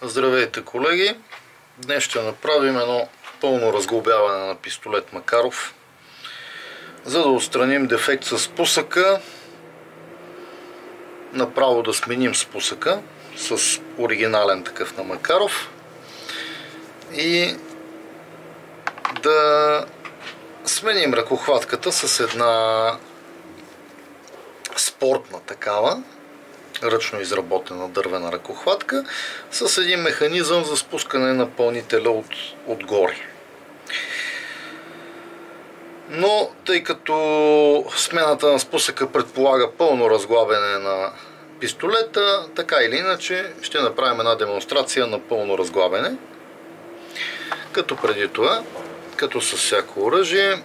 Здравейте, колеги! Днес ще направим едно пълно разглобяване на пистолет Макаров, за да отстраним дефект с спусъка, направо да сменим спусъка с оригинален такъв на Макаров и да сменим ръкохватката с една спортна такава, ръчно изработена дървена ръкохватка с един механизъм за спускане на пълнителя отгоре. Но тъй като смената на спусъка предполага пълно разглабяне на пистолета, така или иначе ще направим една демонстрация на пълно разглабяне. Като преди това, като с всяко оръжие,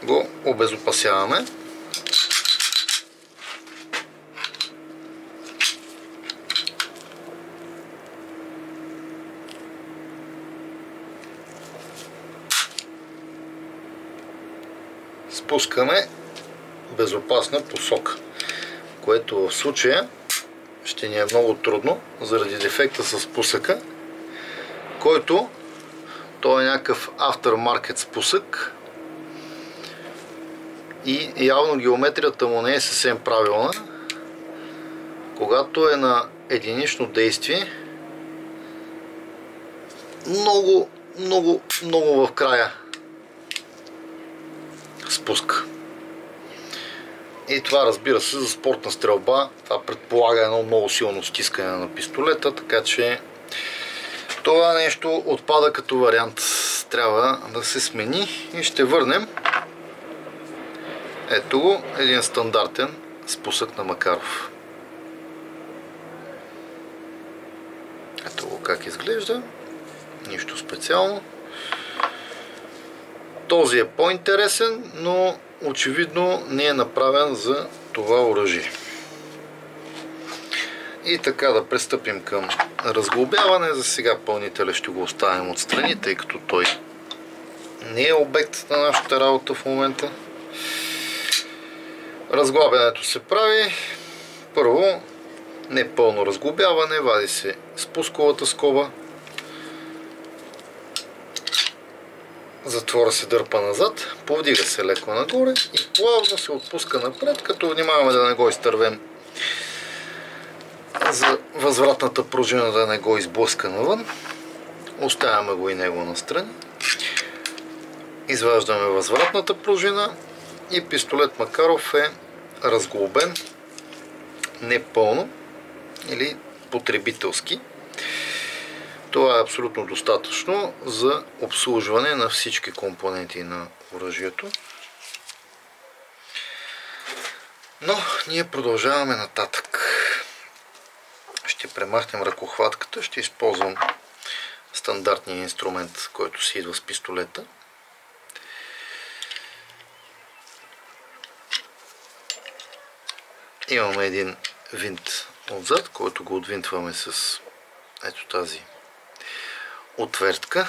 го обезопасяваме. Спускаме безопасна посока, което в случая ще ни е много трудно заради дефекта с спусъка, който той е някакъв aftermarket спусък и явно геометрията му не е съвсем правилна. Когато е на единично действие, много в края спуск. И това, разбира се, за спортна стрелба това предполага едно много силно стискане на пистолета, така че това нещо отпада като вариант. Трябва да се смени и ще върнем ето го, един стандартен спусък на Макаров. Ето го как изглежда. Нищо специално. Този е по-интересен, но очевидно не е направен за това оръжие. И така да пристъпим към разглобяване. За сега пълнителя ще го оставим отстрани, тъй като той не е обект на нашата работа в момента. Разглабянето се прави първо не пълно разглобяване, вади се спусковата скоба, затвора се дърпа назад, повдига се леко нагоре и плавно се отпуска напред, като внимаваме да не го изтървем за възвратната пружина, да не го изблъска навън. Оставяме го и него настрани. Изваждаме възвратната пружина и пистолет Макаров е разглобен непълно или потребителски. Това е абсолютно достатъчно за обслужване на всички компоненти на оръжието. Но ние продължаваме нататък. Ще премахнем ръкохватката, ще използвам стандартния инструмент, който си идва с пистолета. Имаме един винт отзад, който го отвинтваме с ето тази отвертка.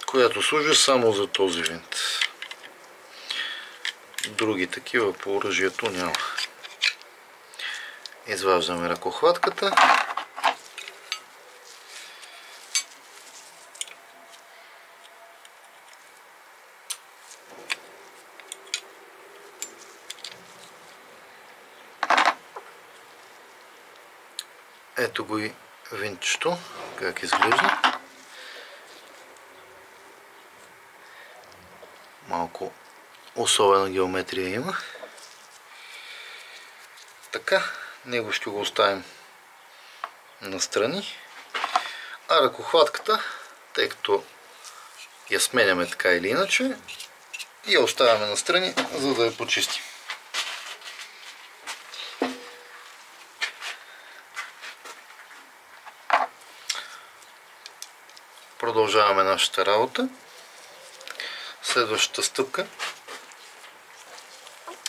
Която служи само за този винт. Други такива по оръжието няма. Изваждаме ръкохватката. Ето го и винтчето, как изглежда. Малко особена геометрия има. Така, него ще го оставим настрани. А ръкохватката, тъй като я сменяме така или иначе, я оставяме настрани, за да я почистим. Продължаваме нашата работа. Следващата стъпка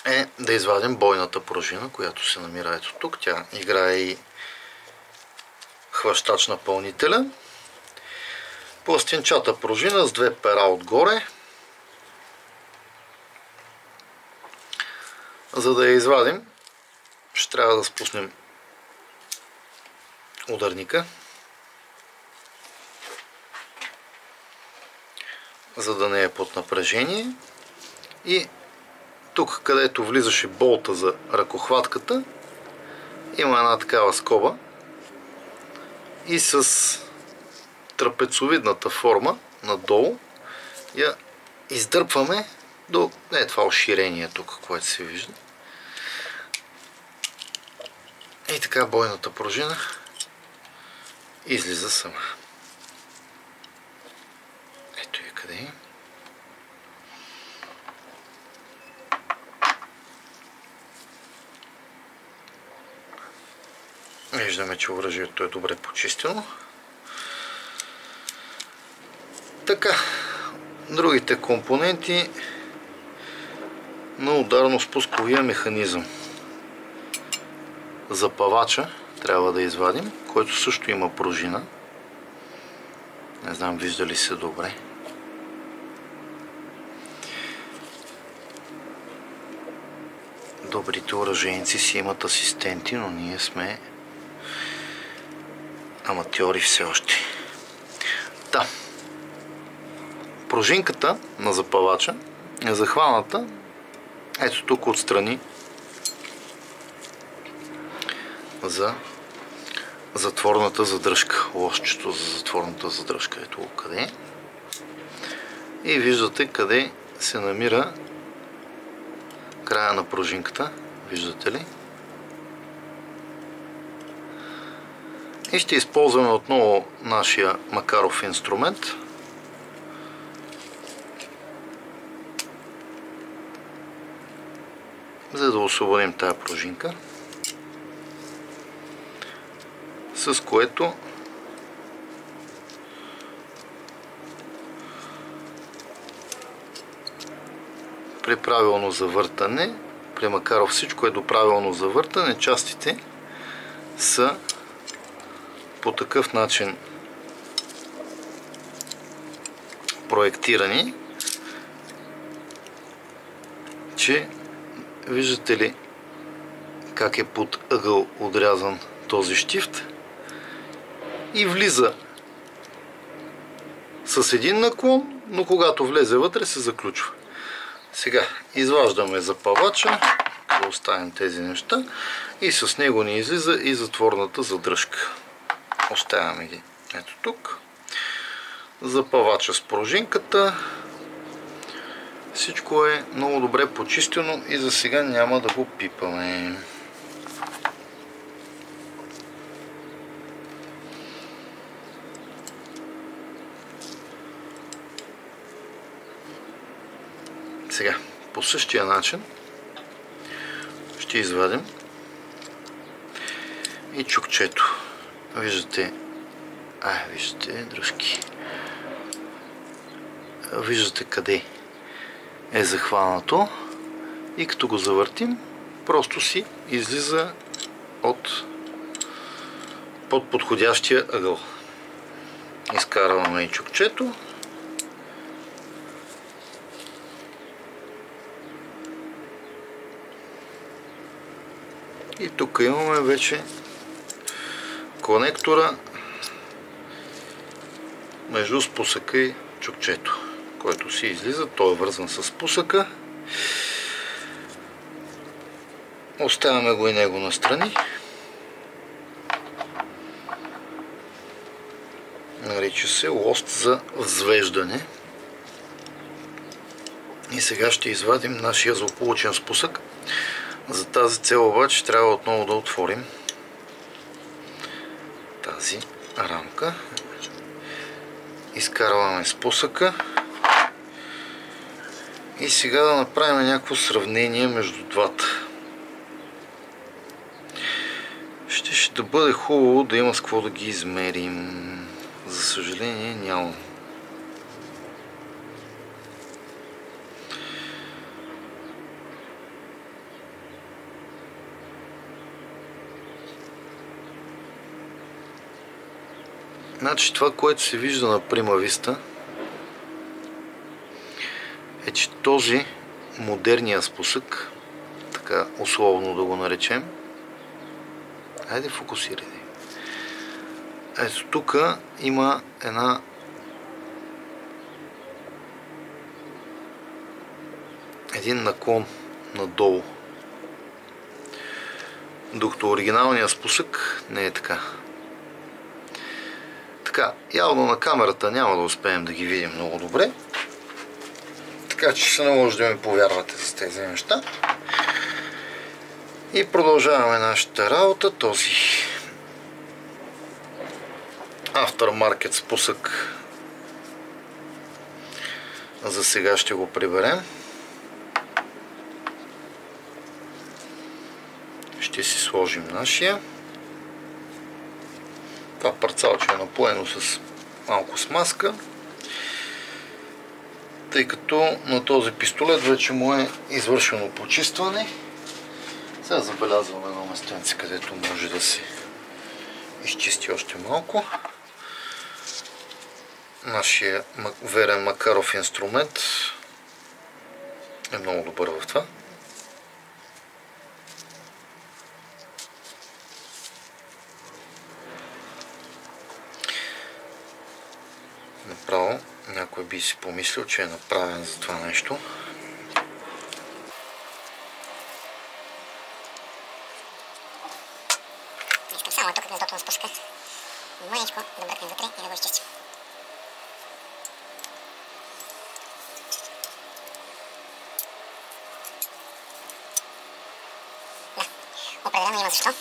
е да извадим бойната пружина, която се намира ето тук. Тя играе и хващач напълнителя. пластинчата пружина с две пера отгоре. За да я извадим, ще трябва да спуснем ударника, за да не е под напрежение. И тук, където влизаше болта за ръкохватката, има една такава скоба и с трапецовидната форма надолу я издърпваме до това уширение тук, което се вижда. И така бойната пружина излиза сама. Ето я къде е. Виждаме, че оръжието е добре почистено. Така, другите компоненти на ударно-спусковия механизъм. Запавача трябва да извадим, който също има пружина. Не знам, вижда ли се добре. Добрите оръжейници си имат асистенти, но ние сме аматьори все още. Да. Пружинката на запавача е захваната ето тук отстрани за затворната задръжка. Лошчето за затворната задръжка. Ето къде е. И виждате къде се намира края на пружинката. Виждате ли? И ще използваме отново нашия Макаров инструмент. За да освободим тая пружинка. С което при правилно завъртане, при Макаров всичко е до правилно завъртане, частите са по такъв начин проектирани, че виждате ли как е под ъгъл отрязан този щифт и влиза с един наклон, но когато влезе вътре се заключва. Сега изваждаме запавача, да оставим тези неща и с него ни излиза и затворната задръжка. Оставяме ги ето тук. Запавача с пружинката. Всичко е много добре почистено и за сега няма да го пипаме. Сега, по същия начин ще извадим и чукчето. Виждате, виждате дръжки. Виждате къде е захванато и като го завъртим, просто си излиза под подходящия ъгъл. Изкарваме и чукчето. И тук имаме вече конектора между спусъка и чукчето, който си излиза. Той е вързан с спусъка. Оставяме го и него настрани. Нарича се лост за взвеждане. И сега ще извадим нашия злополучен спусък. За тази цел обаче трябва отново да отворим тази рамка. Изкарваме спусъка. И сега да направим някакво сравнение между двата. Ще да бъде хубаво да има с какво да ги измерим. За съжаление няма. Значи това, което се вижда на прима виста, е, че този модерния спусък, така условно да го наречем, айде фокусирай. Ето тук има един наклон надолу, докато оригиналният спусък не е така. Така, явно на камерата няма да успеем да ги видим много добре, така че се наложи да ми повярвате с тези неща. И продължаваме нашата работа. Този Aftermarket спусък за сега ще го приберем. Ще си сложим нашия. Това парцалче е напоено с малко смазка, тъй като на този пистолет вече му е извършено почистване. Сега забелязваме едно местенце, където може да се изчисти още малко. Нашия верен Макаров инструмент е много добър в това. Направо някой би си помислил, че е направен за това нещо. Искам само тук гнездото на спуска мъничко да бръкнем вътре и да го изчистим. Да, определено има защо.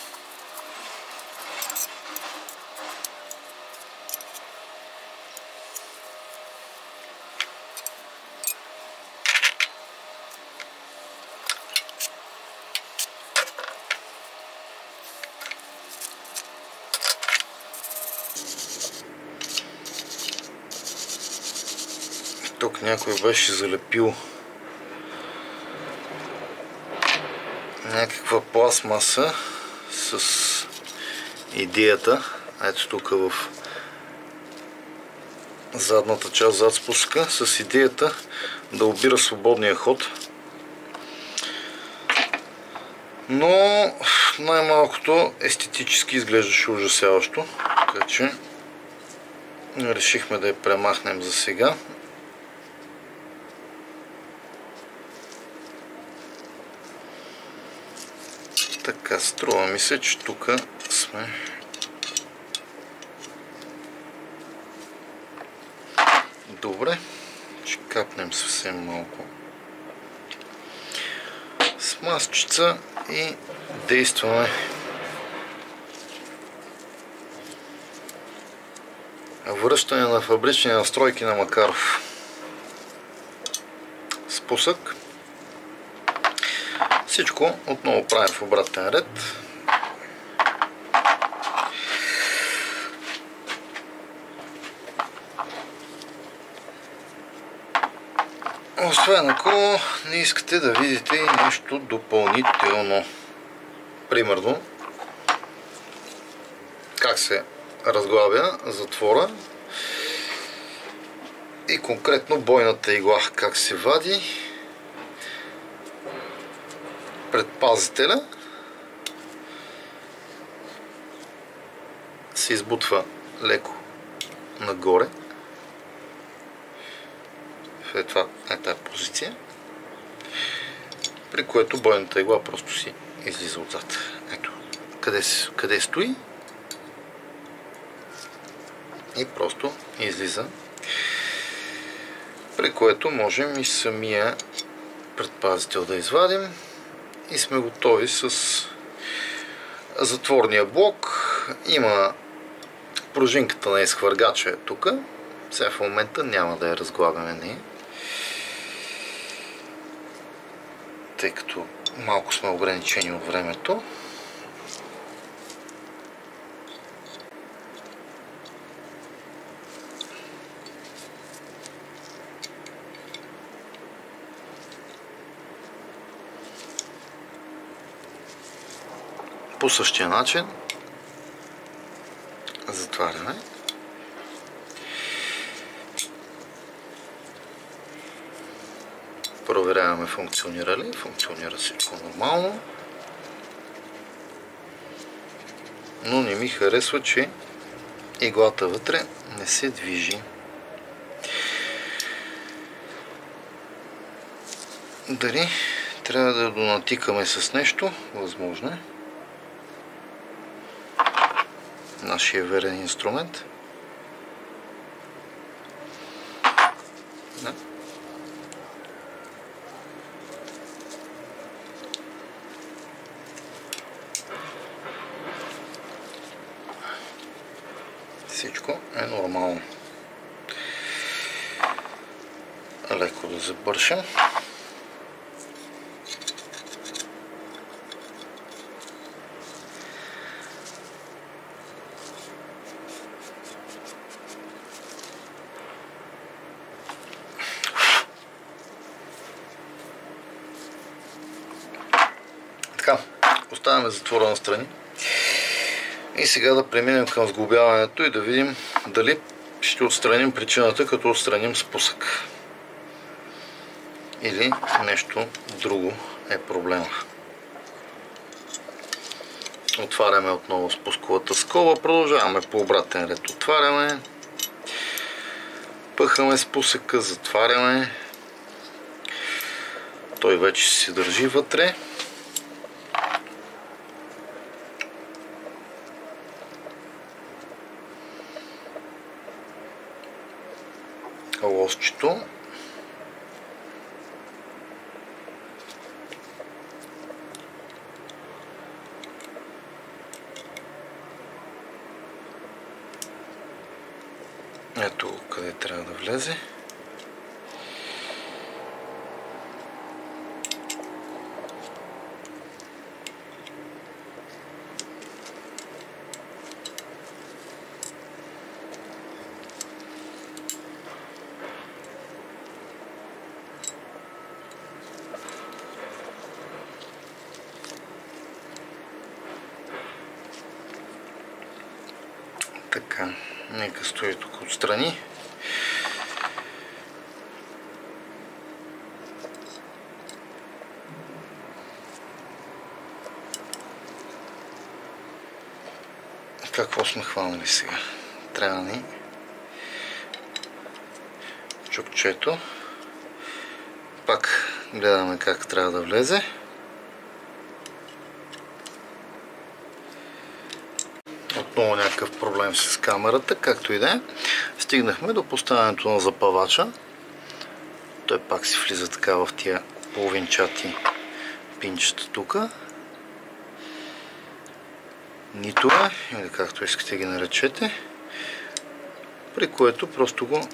Тук някой беше залепил някаква пластмаса с идеята, ето тук в задната част, зад спуска, с идеята да обира свободния ход. Но най-малкото естетически изглеждаше ужасяващо, така че решихме да я премахнем за сега. Така, струва ми се, че тук сме добре. Ще капнем съвсем малко смазчица и действаме. Връщане на фабрични настройки на Макаров. Спусък. Всичко отново правим в обратен ред. Освен ако не искате да видите и нещо допълнително. Примерно как се разглабя затвора и конкретно бойната игла как се вади, предпазителя се избутва леко нагоре в тази позиция, при което бойната игла просто си излиза отзад. Ето къде стои и просто излиза, при което можем и самия предпазител да извадим и сме готови с затворния блок. Има пружинката на изхвъргача тук. Сега в момента няма да я разглабяме ние, тъй като малко сме ограничени от времето. По същия начин затваряме Проверяваме функционира ли. Функционира всичко нормално. Но не ми харесва, че иглата вътре не се движи. Дали трябва да донатикаме с нещо? Възможно е. Нашия верен инструмент. Да. Всичко е нормално. Леко да забършим. Така, оставяме затвора настрани. И сега да преминем към сглобяването и да видим дали ще отстраним причината, като отстраним спусък. Или нещо друго е проблема. Отваряме отново спусковата скоба, продължаваме по обратен ред. Отваряме, пъхаме спусъка, затваряме. Той вече се държи вътре. Лосчето. Ето къде трябва да влезе. Така, нека стои тук отстрани. Какво сме хванали сега? Трябва ни чукчето. Пак гледаме как трябва да влезе. Отново някакъв проблем с камерата, както и да е. Стигнахме до поставянето на запавача. Той пак си влиза така в тия половинчати пинчета тук. Нитове, или както искате ги наречете, при което просто го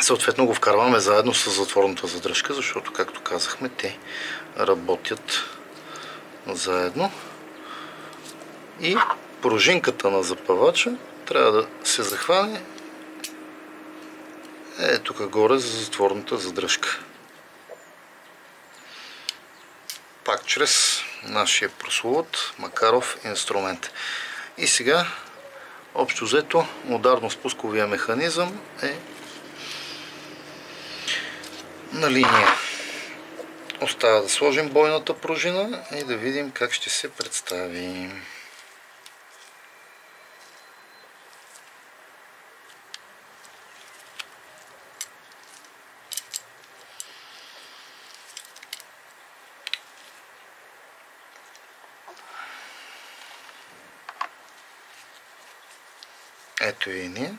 съответно го вкарваме заедно с затворната задръжка, защото, както казахме, те работят заедно. И пружинката на запавача трябва да се захване тук горе за затворната задръжка. Пак чрез нашия прословут Макаров инструмент. И сега, общо взето, ударно-спусковия механизъм е на линия. Остава да сложим бойната пружина и да видим как ще се представи. Ето и ние.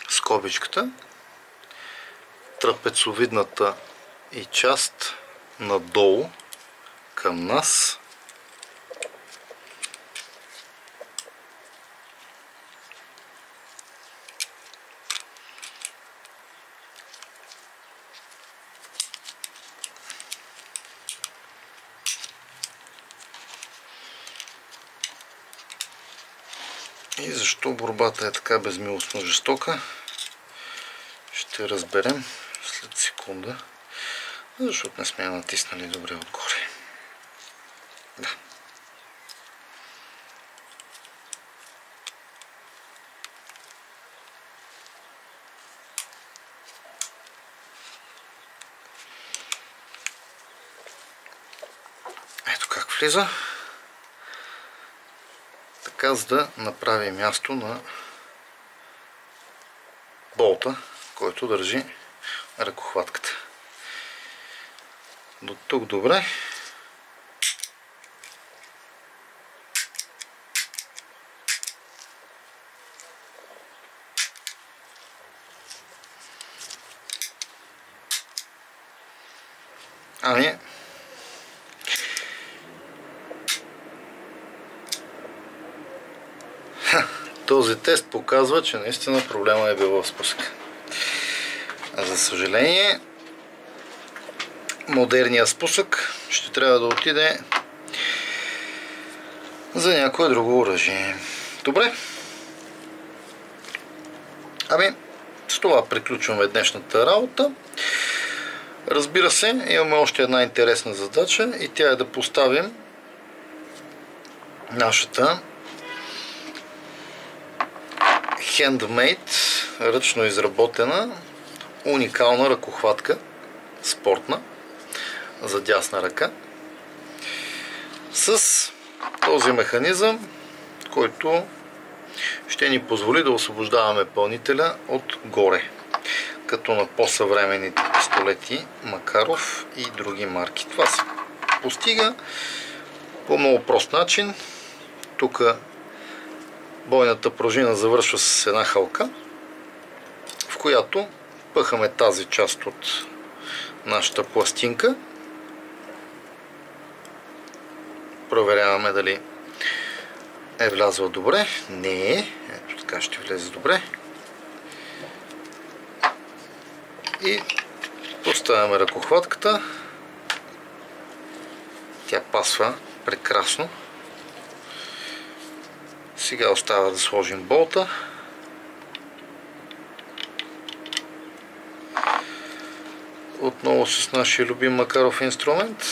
Скобичката, трапецовидната и част надолу към нас. И защо борбата е така безмилостно жестока, ще разберем след секунда. защото не сме я натиснали добре отгоре. Да. Ето как влиза. Така, за да направи място на болта, който държи ръкохватката. До тук добре. Ами, този тест показва, че наистина проблема е бил в спусъка. За съжаление, модерният спусък ще трябва да отиде за някое друго оръжие. Добре. Ами, с това приключваме днешната работа. Разбира се, имаме още една интересна задача и тя е да поставим нашата handmade, ръчно изработена, уникална ръкохватка, спортна, за дясна ръка, с този механизъм, който ще ни позволи да освобождаваме пълнителя отгоре, като на по-съвременните пистолети Макаров и други марки. Това се постига по много прост начин. Тук бойната пружина завършва с една халка, в която пъхаме тази част от нашата пластинка. Проверяваме дали е влязла добре. Не е. Ето така ще влезе добре. И поставяме ръкохватката. Тя пасва прекрасно. Сега остава да сложим болта. Отново с нашия любим Макаров инструмент.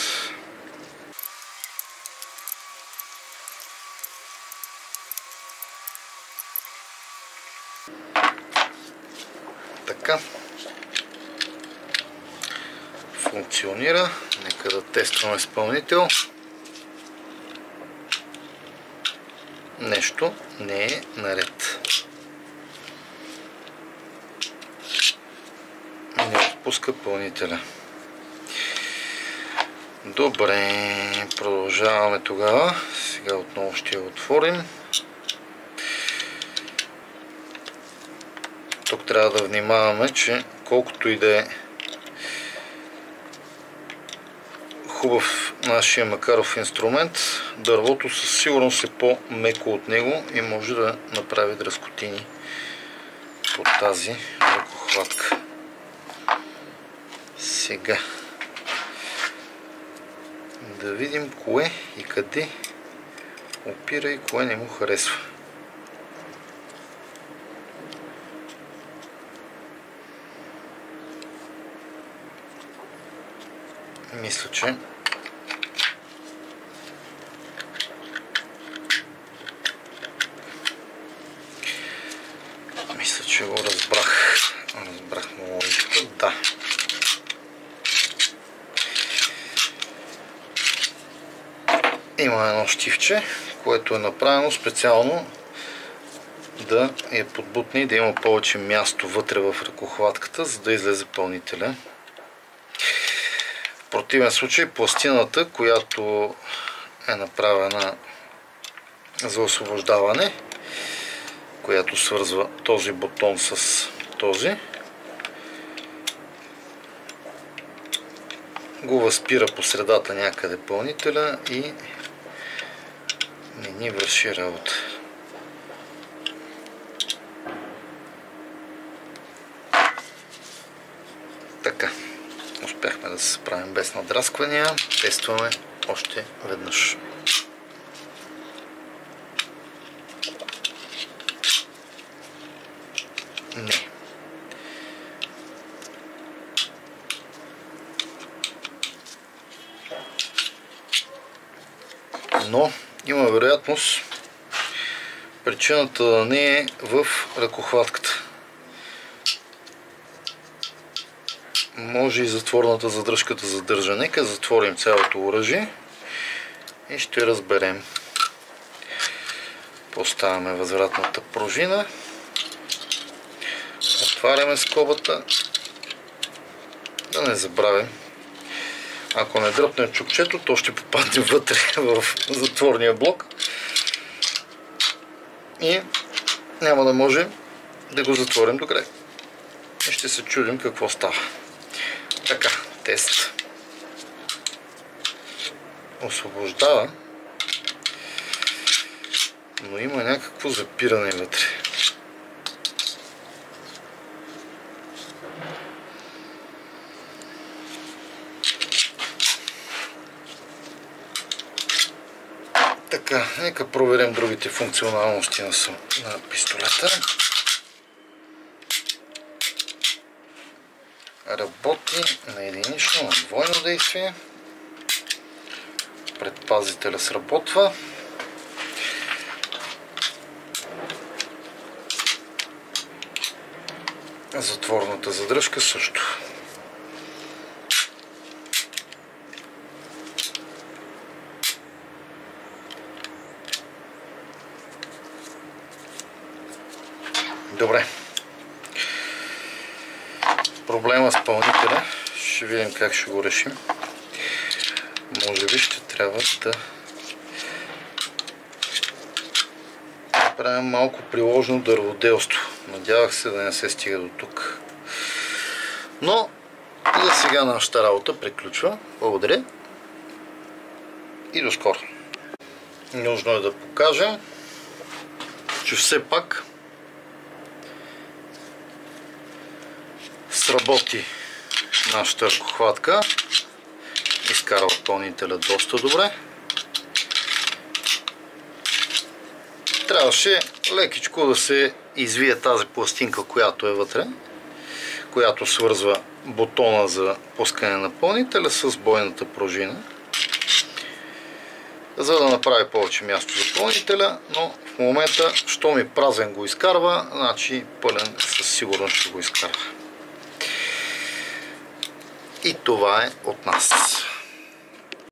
Така. Функционира. Нека да тестваме изпълнител. Нещо не е наред. Не отпуска пълнителя. Добре, продължаваме тогава. Сега отново ще я отворим. Тук трябва да внимаваме, че колкото и да е хубав нашия Макаров инструмент, дървото със сигурност е по-меко от него и може да направи дръскотини под тази ръкохватка. Сега да видим кое и къде опира и кое не му харесва. Мисля, че го разбрах. Разбрах му логиката. Да. Има едно щивче, което е направено специално да я подбутне и да има повече място вътре в ръкохватката, за да излезе пълнителя. В противен случай пластината, която е направена за освобождаване, която свързва този бутон с този, го възпира по средата някъде пълнителя и не ни върши работа. Така, успяхме да се справим без надрасквания. Тестваме още веднъж. Не. Но има вероятност причината да не е в ръкохватката. Може и затворната задръжка да задържа. Нека затворим цялото оръжие и ще разберем. Поставяме възвратната пружина. Отваряме скобата. Да не забравим. Ако не дръпнем чукчето, то ще попадне вътре в затворния блок. И няма да можем да го затворим до край. И ще се чудим какво става. Така, тест. Освобождава, но има някакво запиране вътре. Така, нека проверим другите функционалности на пистолета. Работи на единично, на двойно действие. Предпазителя сработва. Затворната задръжка също. Добре. Проблема с пълнителя. Ще видим как ще го решим. Може би ще трябва да правим малко приложно дърводелство. Надявах се да не се стига до тук. Но за сега нашата работа приключва. Благодаря и до скоро. Нужно е да покажем, че все пак сработи нашата ръкохватка. Изкарва пълнителя доста добре. Трябваше лекичко да се извие тази пластинка, която е вътре, която свързва бутона за пускане на пълнителя с бойната пружина, за да направи повече място за пълнителя, но в момента, щом и празен го изкарва, значи пълен със сигурност ще го изкарва. И това е от нас.